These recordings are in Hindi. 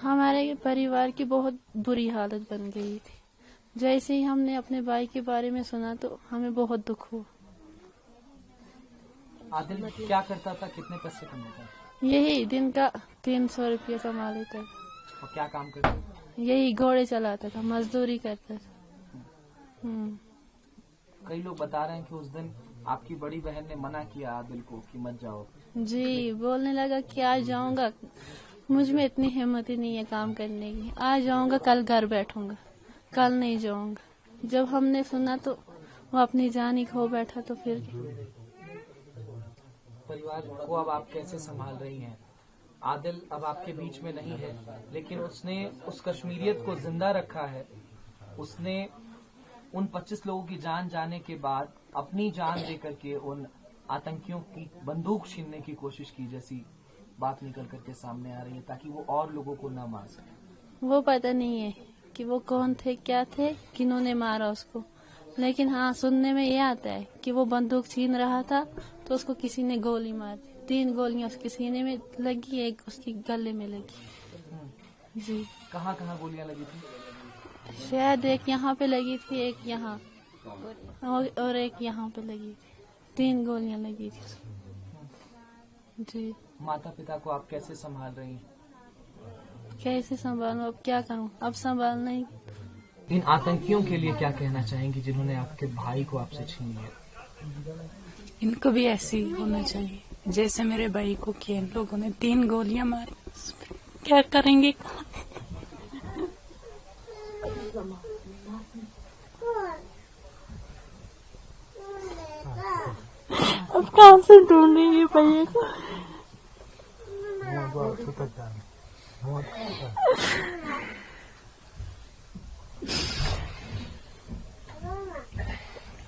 हमारे परिवार की बहुत बुरी हालत बन गई थी। जैसे ही हमने अपने भाई के बारे में सुना तो हमें बहुत दुख हुआ। आदिल क्या करता था, कितने पैसे कमाता था? यही दिन का 300 रुपया कमा लेता था। और क्या काम करता था? यही घोड़े चलाता था, मजदूरी करता था। कई लोग बता रहे हैं कि उस दिन आपकी बड़ी बहन ने मना किया आदिल को कि मत जाओ। जी, बोलने लगा कि आज जाऊंगा, मुझ में इतनी हिम्मत ही नहीं है काम करने की। आज जाऊंगा, कल घर बैठूंगा, कल नहीं जाऊंगा। जब हमने सुना तो वो अपनी जान ही खो बैठा। तो फिर परिवार को अब आप कैसे संभाल रही हैं? आदिल अब आपके बीच में नहीं है, लेकिन उसने उस कश्मीरियत को जिंदा रखा है। उसने उन 25 लोगों की जान जाने के बाद अपनी जान देकर के उन आतंकियों की बंदूक छीनने की कोशिश की, जैसी बात निकल करके सामने आ रही है, ताकि वो और लोगों को न मार सके। वो पता नहीं है कि वो कौन थे, क्या थे, किन्होंने मारा उसको। लेकिन हाँ, सुनने में ये आता है कि वो बंदूक छीन रहा था तो उसको किसी ने गोली मार दी। 3 गोलियां उसके सीने में लगी, एक उसकी गले में लगी। जी। कहाँ कहाँ गोलियां लगी थी? शायद एक यहाँ पे लगी थी, एक यहाँ और एक यहाँ पे लगी थी। 3 गोलियां लगी थी उसको। जी। माता पिता को आप कैसे संभाल रही हैं? कैसे संभालूं, अब क्या करूं, अब संभालना ही। इन आतंकियों के लिए क्या कहना चाहेंगी जिन्होंने आपके भाई को आपसे छीन लिया? इनको भी ऐसे ही होना चाहिए जैसे मेरे भाई को किया। इन लोगों ने 3 गोलियां मारी, क्या करेंगे? अब कहाँ से ढूंढेंगे भैया को?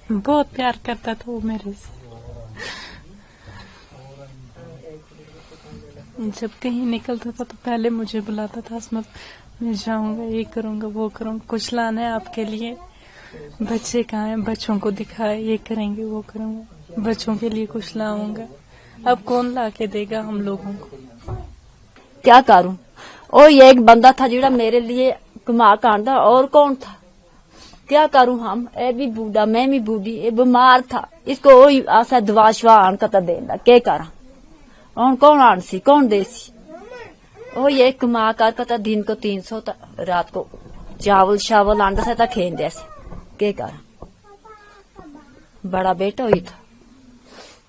बहुत प्यार करता था वो मेरे से। जब कहीं निकलता था तो पहले मुझे बुलाता था, असमत मैं जाऊंगा, ये करूंगा, वो करूंगा, कुछ लाना है आपके लिए, बच्चे कहाँ हैं, बच्चों को दिखाए, ये करेंगे, वो करूंगा, बच्चों के लिए कुछ लाऊंगा। अब कौन ला के देगा हम लोगों को? क्या करूं? और ये एक बंदा था जिड़ा मेरे लिए कमा कांदा, और कौन था? क्या करूं हम? ए भी बूढ़ा, मैं भी बूढ़ी, ये बीमार था, इसको आशा दवा शवा आन का देना, क्या करा? और कौन आनसी, कौन देसी? ओ ये कमा कर दिन को 300, रात को चावल शावल आंदा से था खेन जैसे, क्या करा? बड़ा बेटा हुई था,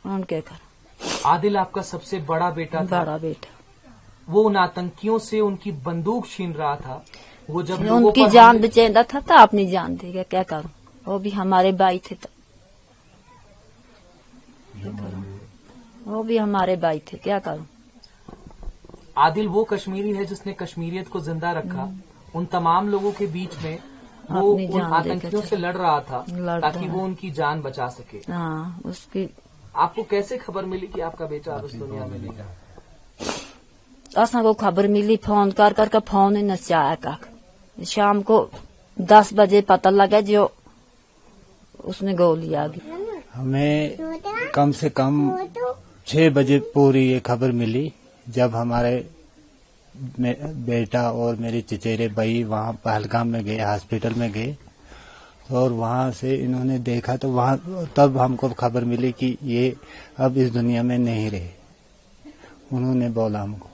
और क्या करा? आदिल आपका सबसे बड़ा बेटा था। बड़ा बेटा। वो उन आतंकियों से उनकी बंदूक छीन रहा था। वो जब उनकी जान बचेंदा था तो अपनी जान देगा, क्या करूं? वो भी हमारे भाई थे, तो वो भी हमारे भाई थे, क्या करूं? आदिल वो कश्मीरी है जिसने कश्मीरियत को जिंदा रखा। उन तमाम लोगों के बीच में वो उन आतंकियों से लड़ रहा था ताकि वो उनकी जान बचा सके। हाँ, उसकी आपको कैसे खबर मिली कि आपका बेटा अब इस दुनिया में नहीं रहा? असा को खबर मिली, फोन कर फोन ही नचाया का। शाम को 10 बजे पता लगा जो उसमें गोली आ गई। हमें कम से कम 6 बजे पूरी ये खबर मिली, जब हमारे बेटा और मेरे चचेरे भाई वहाँ पहलगाम में गए, हॉस्पिटल में गए, और वहाँ से इन्होंने देखा तो वहाँ तब हमको खबर मिली कि ये अब इस दुनिया में नहीं रहे। उन्होंने बोला हमको,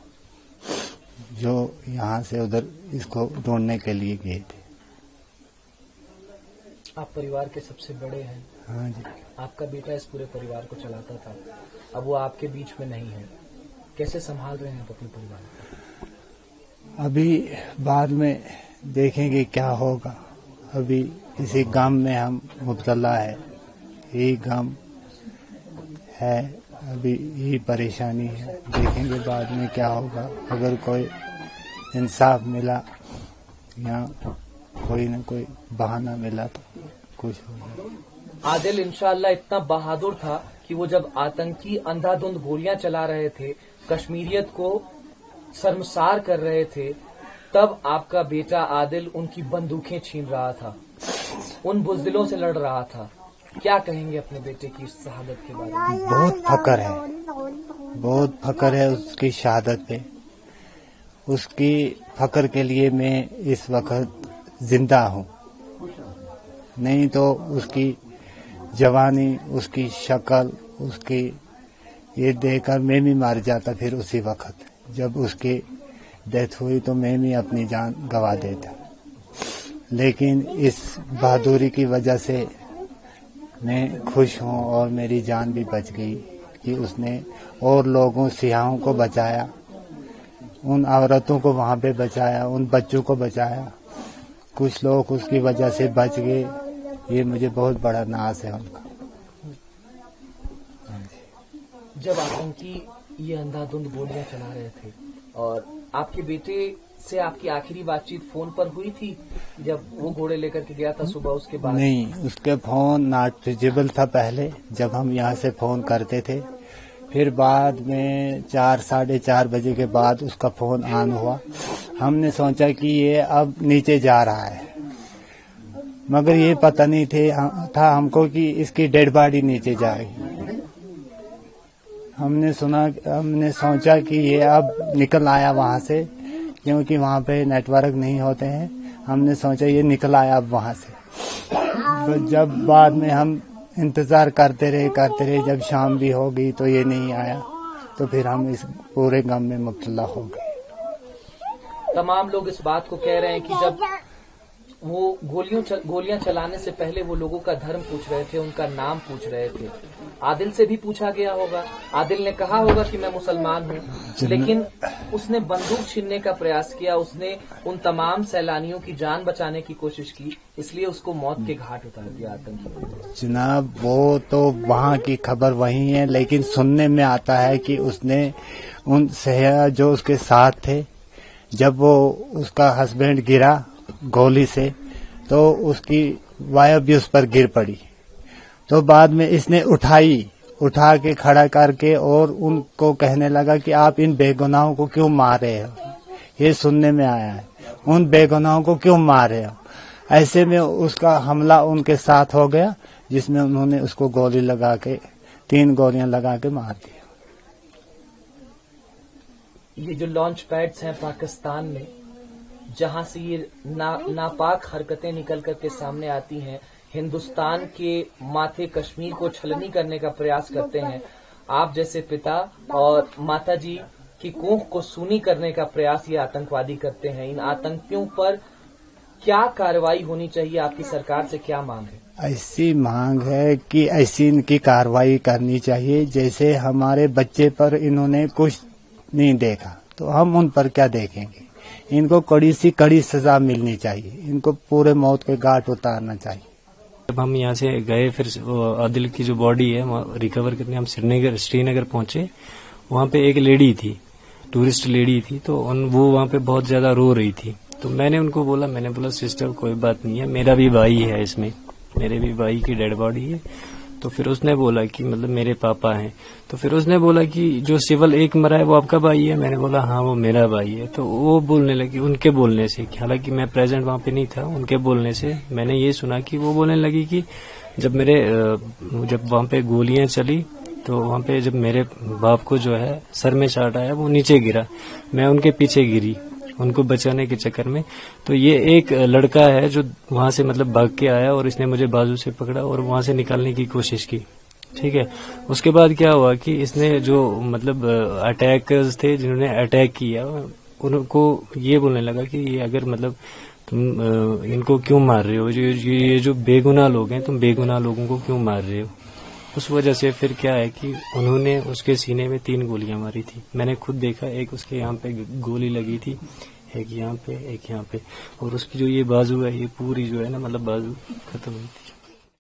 जो यहाँ से उधर इसको ढूंढने के लिए गए थे। आप परिवार के सबसे बड़े हैं। हाँ जी। आपका बेटा इस पूरे परिवार को चलाता था, अब वो आपके बीच में नहीं है, कैसे संभाल रहे हैं आप अपने परिवार को? अभी बाद में देखेंगे क्या होगा। अभी इसी गांव में हम मुब्तला है, यही गांव है, अभी यही परेशानी है। देखेंगे बाद में क्या होगा। अगर कोई इंसाफ मिला या कोई न कोई बहाना मिला तो कुछ होगा। आदिल इंशाअल्लाह इतना बहादुर था कि वो जब आतंकी अंधाधुंध गोलियां चला रहे थे, कश्मीरियत को शर्मसार कर रहे थे, तब आपका बेटा आदिल उनकी बंदूकें छीन रहा था, उन बुज़दिलों से लड़ रहा था। क्या कहेंगे अपने बेटे की शहादत के बारे में? बहुत फक्र है, बहुत फक्र है उसकी शहादत पे। उसकी फख्र के लिए मैं इस वक्त जिंदा हूँ, नहीं तो उसकी जवानी, उसकी शक्ल, उसकी ये देखकर मैं भी मर जाता। फिर उसी वक्त जब उसकी डेथ हुई तो मैं भी अपनी जान गंवा देता, लेकिन इस बहादुरी की वजह से मैं खुश हूँ और मेरी जान भी बच गई कि उसने और लोगों, सियाहों को बचाया, उन औरतों को वहाँ पे बचाया, उन बच्चों को बचाया। कुछ लोग उसकी वजह से बच गए, ये मुझे बहुत बड़ा नाज है उनका। जब आतंकी ये अंधाधुंध गोलियां चला रहे थे और आपके बेटे से आपकी आखिरी बातचीत फोन पर हुई थी जब वो घोड़े लेकर के गया था सुबह, उसके बाद? नहीं, उसके फोन नॉट रिचेबल था पहले जब हम यहाँ से फोन करते थे, फिर बाद में 4 साढ़े 4 बजे के बाद उसका फोन ऑन हुआ। हमने सोचा कि ये अब नीचे जा रहा है, मगर ये पता नहीं था हमको कि इसकी डेड बॉडी नीचे जाएगी। हमने सोचा कि ये अब निकल आया वहाँ से, क्योंकि वहाँ पे नेटवर्क नहीं होते हैं। हमने सोचा ये निकल आया अब वहाँ से। तो जब बाद में हम इंतजार करते रहे, जब शाम भी हो गई तो ये नहीं आया, तो फिर हम इस पूरे गम में मुब्तला हो गए। तमाम लोग इस बात को कह रहे हैं कि जब वो गोलियां चलाने से पहले वो लोगों का धर्म पूछ रहे थे, उनका नाम पूछ रहे थे। आदिल से भी पूछा गया होगा, आदिल ने कहा होगा कि मैं मुसलमान हूँ, लेकिन उसने बंदूक छीनने का प्रयास किया, उसने उन तमाम सैलानियों की जान बचाने की कोशिश की, इसलिए उसको मौत के घाट उतार दिया आतंकी। जनाब, वो तो वहाँ की खबर वही है, लेकिन सुनने में आता है कि उसने उन सैयाह जो उसके साथ थे, जब वो उसका हस्बैंड गिरा गोली से तो उसकी वाइफ भी उस पर गिर पड़ी, तो बाद में इसने उठा के खड़ा करके और उनको कहने लगा कि आप इन बेगुनाहों को क्यों मार रहे हो। ये सुनने में आया है, उन बेगुनाहों को क्यों मार रहे हो। ऐसे में उसका हमला उनके साथ हो गया, जिसमें उन्होंने उसको गोली लगा के 3 गोलियां लगा के मार दिया। ये जो लॉन्च पैड्स हैं पाकिस्तान में, जहां से ये नापाक हरकतें निकल करके सामने आती हैं, हिंदुस्तान के माथे कश्मीर को छलनी करने का प्रयास करते हैं, आप जैसे पिता और माता जी की कोख को सूनी करने का प्रयास ये आतंकवादी करते हैं। इन आतंकियों पर क्या कार्रवाई होनी चाहिए, आपकी सरकार से क्या मांग है? ऐसी मांग है कि ऐसी इनकी कार्रवाई करनी चाहिए, जैसे हमारे बच्चे पर इन्होंने कुछ नहीं देखा तो हम उन पर क्या देखेंगे। इनको कड़ी सी कड़ी सजा मिलनी चाहिए, इनको पूरे मौत के घाट उतारना चाहिए। जब हम यहाँ से गए, फिर आदिल की जो बॉडी है रिकवर करने हम श्रीनगर पहुंचे, वहाँ पे एक लेडी थी, टूरिस्ट लेडी थी, तो वो वहाँ पे बहुत ज्यादा रो रही थी। तो मैंने उनको बोला सिस्टर कोई बात नहीं है, मेरा भी भाई है इसमें, मेरे भी भाई की डेड बॉडी है। तो फिर उसने बोला कि मतलब मेरे पापा हैं। तो फिर उसने बोला कि जो सिविल एक मरा है वो आपका भाई है। मैंने बोला हाँ वो मेरा भाई है। तो वो बोलने लगी, उनके बोलने से, हालांकि मैं प्रेजेंट वहाँ पे नहीं था, उनके बोलने से मैंने ये सुना कि वो बोलने लगी कि जब वहाँ पे गोलियां चली तो वहाँ पे जब मेरे बाप को जो है सर में शॉट आया, वो नीचे गिरा, मैं उनके पीछे गिरी उनको बचाने के चक्कर में। तो ये एक लड़का है जो वहां से मतलब भाग के आया और इसने मुझे बाजू से पकड़ा और वहां से निकालने की कोशिश की। ठीक है, उसके बाद क्या हुआ कि इसने जो मतलब अटैकर्स थे जिन्होंने अटैक किया, उनको ये बोलने लगा कि ये अगर मतलब तुम इनको क्यों मार रहे हो, ये जो बेगुनाह लोग हैं, तुम बेगुनाह लोगों को क्यों मार रहे हो। उस वजह से फिर क्या है कि उन्होंने उसके सीने में 3 गोलियां मारी थी। मैंने खुद देखा, एक उसके यहाँ पे गोली लगी थी, एक यहाँ पे, एक यहाँ पे, और उसकी जो ये बाजू है, ये पूरी जो है ना मतलब बाजू खत्म हुई थी।